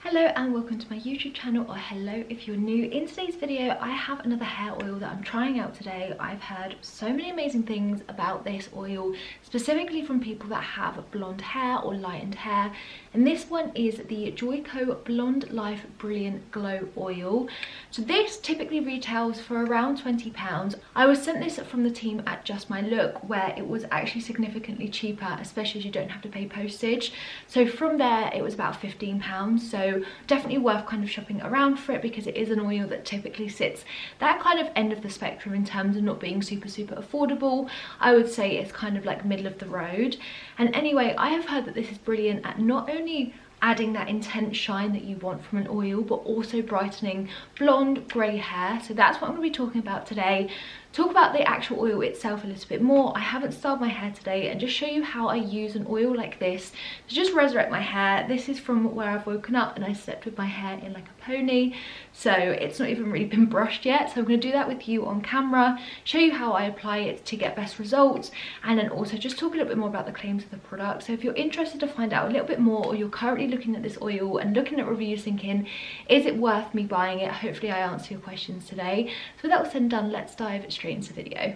Hello and welcome to my YouTube channel, or hello if you're new. In today's video I have another hair oil that I'm trying out today. I've heard so many amazing things about this oil, specifically from people that have blonde hair or lightened hair, and this one is the Joico Blonde Life Brilliant Glow Oil. So this typically retails for around £20. I was sent this from the team at Just My Look, where it was actually significantly cheaper, especially as you don't have to pay postage. So from there it was about £15, so definitely worth kind of shopping around for it, because it is an oil that typically sits that kind of end of the spectrum in terms of not being super affordable. I would say it's kind of like middle of the road. And anyway, I have heard that this is brilliant at not only adding that intense shine that you want from an oil, but also brightening blonde grey hair. So that's what I'm going to be talking about today. Talk about the actual oil itself a little bit more. I haven't styled my hair today, and just show you how I use an oil like this to just resurrect my hair. This is from where I've woken up and I slept with my hair in like a pony, so it's not even really been brushed yet. So I'm going to do that with you on camera, show you how I apply it to get best results, and then also just talk a little bit more about the claims of the product. So if you're interested to find out a little bit more, or you're currently looking at this oil and looking at reviews thinking, is it worth me buying it? Hopefully I answer your questions today. So with that all said and done, let's dive straight into the video.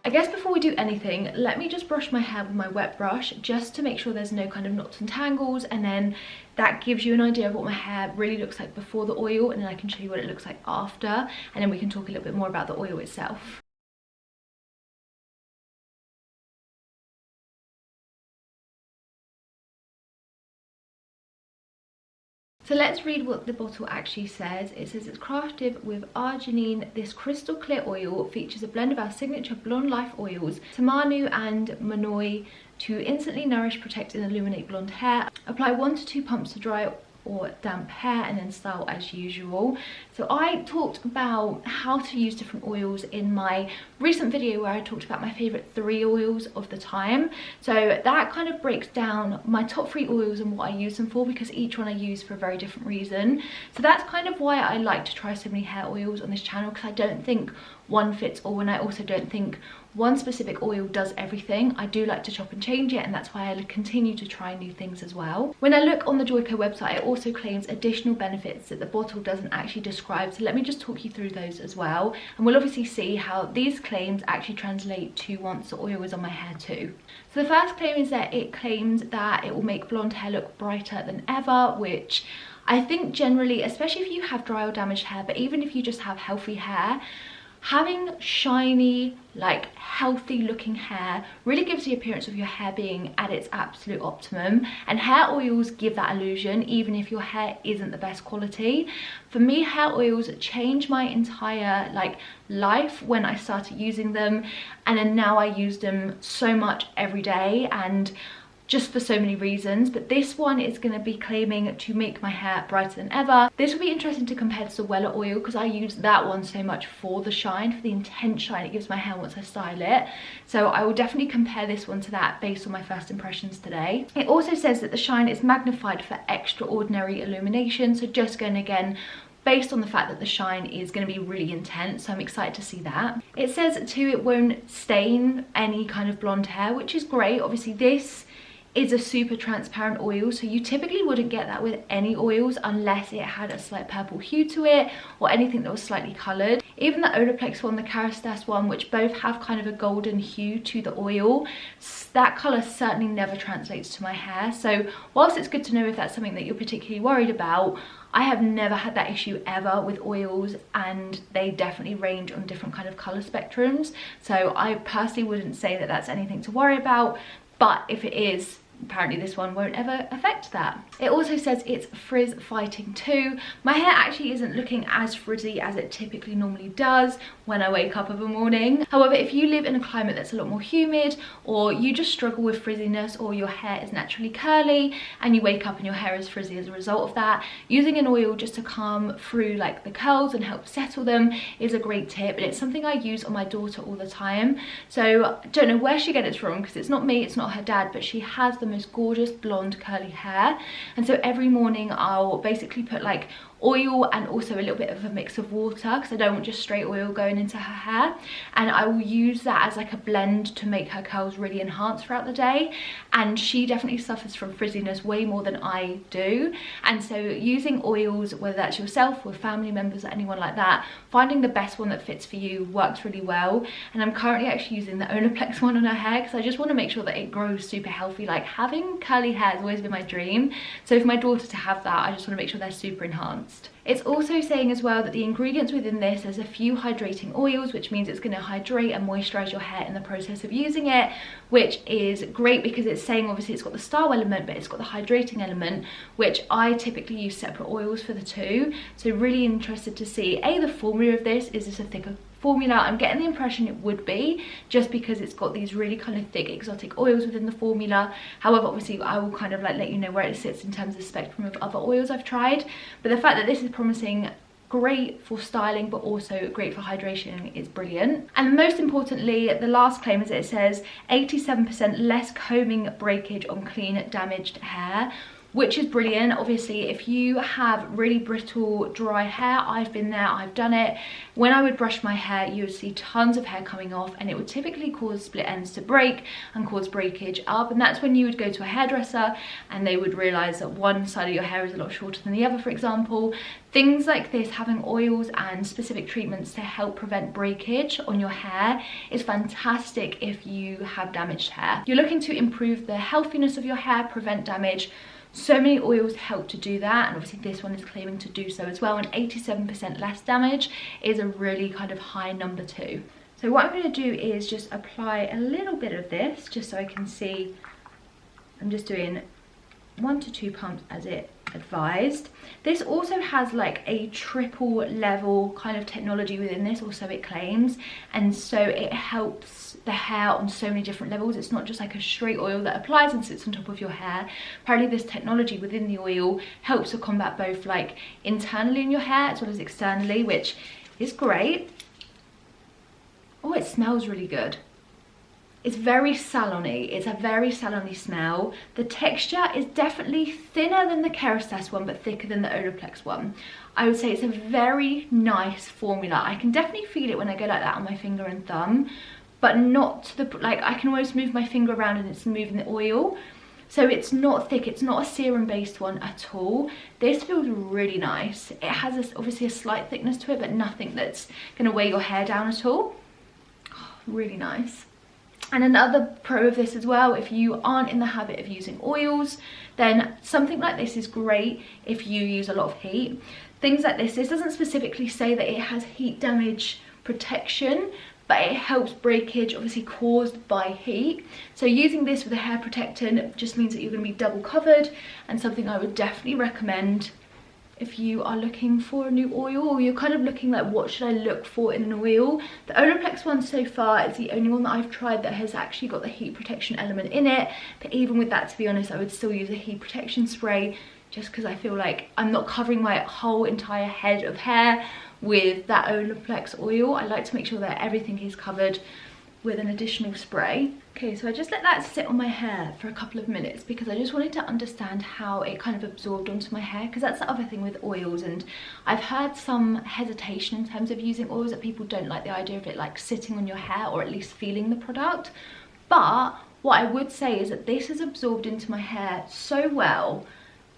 I guess before we do anything, let me just brush my hair with my wet brush, just to make sure there's no kind of knots and tangles, and then that gives you an idea of what my hair really looks like before the oil, and then I can show you what it looks like after, and then we can talk a little bit more about the oil itself. So let's read what the bottle actually says. It says it's crafted with arginine. This crystal clear oil features a blend of our signature Blonde Life oils, Tamanu and Manoi, to instantly nourish, protect and illuminate blonde hair. Apply 1 to 2 pumps to dry or damp hair, and then style as usual. So I talked about how to use different oils in my recent video where I talked about my favorite 3 oils of the time. So that kind of breaks down my top 3 oils and what I use them for, because each one I use for a very different reason. So that's kind of why I like to try so many hair oils on this channel, because I don't think one fits all, and I also don't think one specific oil does everything. I do like to chop and change it, and that's why I continue to try new things as well. When I look on the Joico website, it also claims additional benefits that the bottle doesn't actually describe, so let me just talk you through those as well, and we'll obviously see how these claims actually translate to once the oil is on my hair too. So the first claim is that it claims that it will make blonde hair look brighter than ever, which I think generally, especially if you have dry or damaged hair, but even if you just have healthy hair, having shiny, like healthy looking hair really gives the appearance of your hair being at its absolute optimum, and hair oils give that illusion even if your hair isn't the best quality. For me, hair oils changed my entire life when I started using them, and then now I use them so much every day, and just for so many reasons. But this one is going to be claiming to make my hair brighter than ever. This will be interesting to compare to the Wella oil, because I use that one so much for the shine, for the intense shine it gives my hair once I style it. So I will definitely compare this one to that based on my first impressions today. It also says that the shine is magnified for extraordinary illumination, so just going again based on the fact that the shine is going to be really intense, so I'm excited to see that. It says too it won't stain any kind of blonde hair, which is great. Obviously this is a super transparent oil, so you typically wouldn't get that with any oils unless it had a slight purple hue to it, or anything that was slightly coloured. Even the Olaplex one, the Kerastase one, which both have kind of a golden hue to the oil, that colour certainly never translates to my hair. So whilst it's good to know if that's something that you're particularly worried about, I have never had that issue ever with oils, and they definitely range on different kind of colour spectrums. So I personally wouldn't say that that's anything to worry about, but if it is, apparently this one won't ever affect that. It also says it's frizz fighting too. My hair actually isn't looking as frizzy as it typically normally does when I wake up of a morning. However, if you live in a climate that's a lot more humid, or you just struggle with frizziness, or your hair is naturally curly and you wake up and your hair is frizzy as a result of that, using an oil just to calm through like the curls and help settle them is a great tip, and it's something I use on my daughter all the time. So I don't know where she gets it from, because it's not me, it's not her dad, but she has the most gorgeous blonde curly hair, and so every morning I'll basically put like oil and also a little bit of a mix of water, because I don't want just straight oil going into her hair. And I will use that as like a blend to make her curls really enhanced throughout the day. And she definitely suffers from frizziness way more than I do, and so using oils, whether that's yourself or family members or anyone like that, finding the best one that fits for you works really well. And I'm currently actually using the Olaplex one on her hair because I just want to make sure that it grows super healthy. Like, having curly hair has always been my dream, so for my daughter to have that, I just want to make sure they're super enhanced. It's also saying as well that the ingredients within this, there's a few hydrating oils, which means it's going to hydrate and moisturize your hair in the process of using it, which is great because it's saying obviously it's got the style element, but it's got the hydrating element, which I typically use separate oils for the two. So really interested to see the formula of this. Is this a thicker formula? I'm getting the impression it would be, just because it's got these really kind of thick exotic oils within the formula. However, obviously I will kind of like let you know where it sits in terms of the spectrum of other oils I've tried, but the fact that this is promising great for styling but also great for hydration is brilliant. And most importantly, the last claim is it says 87% less combing breakage on clean damaged hair, which is brilliant. Obviously, if you have really brittle, dry hair, I've been there, I've done it. When I would brush my hair, you would see tons of hair coming off, and it would typically cause split ends to break and cause breakage up. And that's when you would go to a hairdresser and they would realize that one side of your hair is a lot shorter than the other, for example. Things like this, having oils and specific treatments to help prevent breakage on your hair, is fantastic if you have damaged hair. You're looking to improve the healthiness of your hair, prevent damage. So many oils help to do that, and obviously this one is claiming to do so as well, and 87% less damage is a really kind of high number too. So what I'm going to do is just apply a little bit of this just so I can see. I'm just doing 1 to 2 pumps as it advised. This also has like a triple level kind of technology within this, or so it claims, and so it helps the hair on so many different levels. It's not just like a straight oil that applies and sits on top of your hair. Apparently this technology within the oil helps to combat both like internally in your hair as well as externally, which is great. Oh, it smells really good. It's very salon-y. It's a very salon-y smell. The texture is definitely thinner than the Kerastase one, but thicker than the Olaplex one. I would say it's a very nice formula. I can definitely feel it when I go like that on my finger and thumb, but not to the, like, I can almost move my finger around and it's moving the oil. So it's not thick, it's not a serum based one at all. This feels really nice. It has obviously a slight thickness to it, but nothing that's gonna weigh your hair down at all. Oh, really nice. And another pro of this as well, if you aren't in the habit of using oils, then something like this is great if you use a lot of heat. Things like this doesn't specifically say that it has heat damage protection, but it helps breakage obviously caused by heat. So using this with a hair protectant just means that you're going to be double covered, and something I would definitely recommend if you are looking for a new oil, or you're kind of looking like, what should I look for in an oil? The Olaplex one so far is the only one that I've tried that has actually got the heat protection element in it. But even with that, to be honest, I would still use a heat protection spray, just because I feel like I'm not covering my whole entire head of hair with that Olaplex oil. I like to make sure that everything is covered with an additional spray. Okay, so I just let that sit on my hair for a couple of minutes because I just wanted to understand how it kind of absorbed onto my hair, because that's the other thing with oils, and I've heard some hesitation in terms of using oils, that people don't like the idea of it like sitting on your hair or at least feeling the product. But what I would say is that this has absorbed into my hair so well,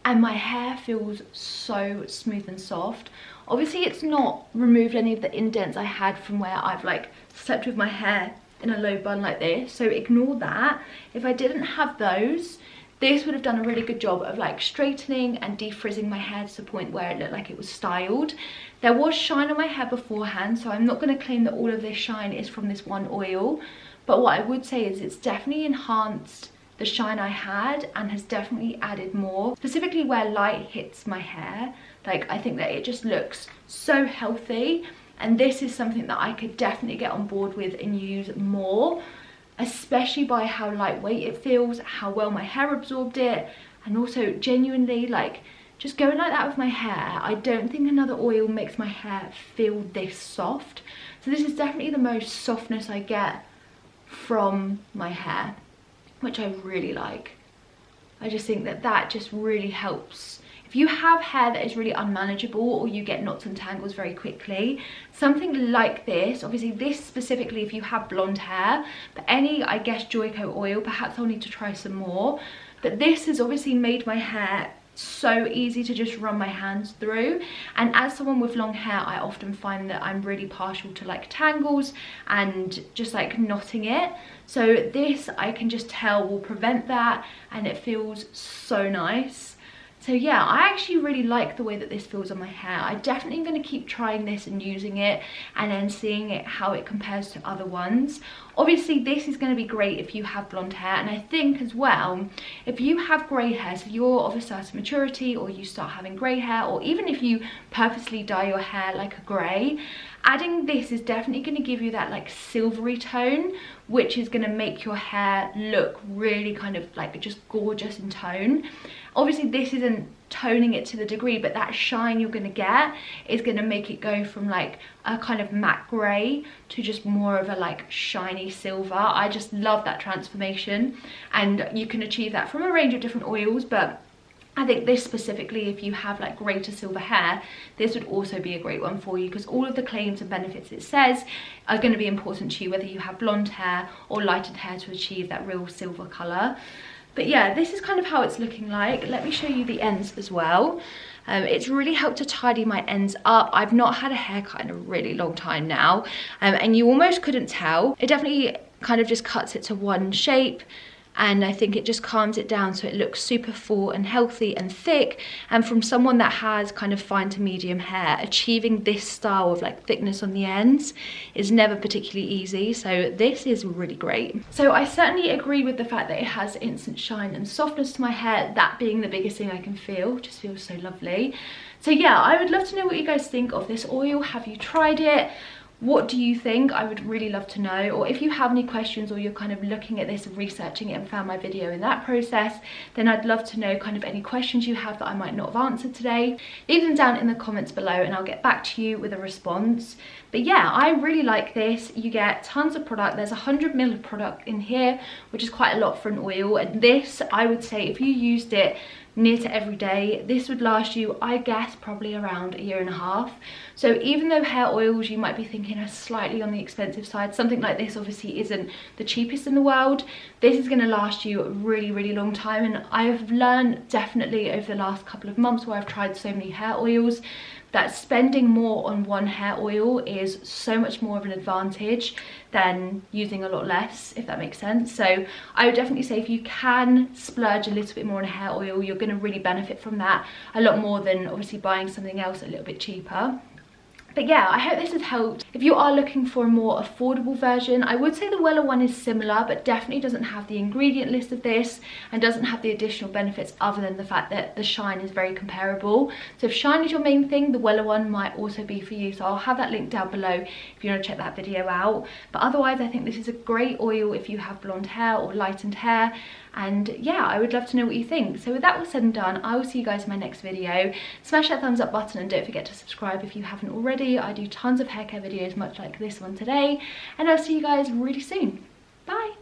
and my hair feels so smooth and soft. Obviously it's not removed any of the indents I had from where I've like slept with my hair in a low bun like this, so ignore that. If I didn't have those, this would have done a really good job of like straightening and defrizzing my hair to the point where it looked like it was styled. There was shine on my hair beforehand, so I'm not going to claim that all of this shine is from this one oil, but what I would say is it's definitely enhanced the shine I had and has definitely added more, specifically where light hits my hair. Like, I think that it just looks so healthy, and this is something that I could definitely get on board with and use more, especially by how lightweight it feels, how well my hair absorbed it, and also genuinely like just going like that with my hair. I don't think another oil makes my hair feel this soft. So this is definitely the most softness I get from my hair, which I really like. I just think that that just really helps. If you have hair that is really unmanageable or you get knots and tangles very quickly, something like this, obviously this specifically if you have blonde hair, but any, I guess, Joico oil, perhaps I'll need to try some more. But this has obviously made my hair so easy to just run my hands through, and as someone with long hair I often find that I'm really partial to like tangles and just like knotting it, so this I can just tell will prevent that, and it feels so nice. So yeah, I actually really like the way that this feels on my hair. I definitely am going to keep trying this and using it and then seeing it how it compares to other ones. Obviously this is going to be great if you have blonde hair, and I think as well if you have grey hair, so you're of a certain maturity or you start having grey hair, or even if you purposely dye your hair like a grey, adding this is definitely going to give you that like silvery tone, which is going to make your hair look really kind of like just gorgeous in tone. Obviously this isn't toning it to the degree, but that shine you're going to get is going to make it go from like a kind of matte grey to just more of a like shiny silver. I just love that transformation, and you can achieve that from a range of different oils, but I think this specifically, if you have like grey to silver hair, this would also be a great one for you, because all of the claims and benefits it says are going to be important to you, whether you have blonde hair or lightened hair, to achieve that real silver colour. But yeah, this is kind of how it's looking like. Let me show you the ends as well. It's really helped to tidy my ends up. I've not had a haircut in a really long time now, and you almost couldn't tell. It definitely kind of just cuts it to one shape, and I think it just calms it down so it looks super full and healthy and thick. And from someone that has kind of fine to medium hair, achieving this style of like thickness on the ends is never particularly easy, so this is really great. So I certainly agree with the fact that it has instant shine and softness to my hair, that being the biggest thing I can feel. It just feels so lovely. So yeah, I would love to know what you guys think of this oil. Have you tried it? What do you think? I would really love to know. Or if you have any questions, or you're kind of looking at this and researching it and found my video in that process, then I'd love to know kind of any questions you have that I might not have answered today. Leave them down in the comments below and I'll get back to you with a response. But yeah, I really like this. You get tons of product. There's 100 ml of product in here, which is quite a lot for an oil. And this, I would say, if you used it near to every day, this would last you, I guess, probably around a year and a half. So even though hair oils you might be thinking are slightly on the expensive side, something like this obviously isn't the cheapest in the world. This is going to last you a really, really long time, and I've learned definitely over the last couple of months where I've tried so many hair oils that spending more on one hair oil is so much more of an advantage than using a lot less, if that makes sense. So I would definitely say if you can splurge a little bit more on a hair oil, you're going to really benefit from that a lot more than obviously buying something else a little bit cheaper. But yeah, I hope this has helped. If you are looking for a more affordable version, I would say the Wella one is similar, but definitely doesn't have the ingredient list of this and doesn't have the additional benefits other than the fact that the shine is very comparable. So if shine is your main thing, the Wella one might also be for you. So I'll have that link down below if you want to check that video out. But otherwise, I think this is a great oil if you have blonde hair or lightened hair. And yeah, I would love to know what you think. So with that all said and done, I will see you guys in my next video. Smash that thumbs up button and don't forget to subscribe if you haven't already. I do tons of hair care videos much like this one today, and I'll see you guys really soon. Bye.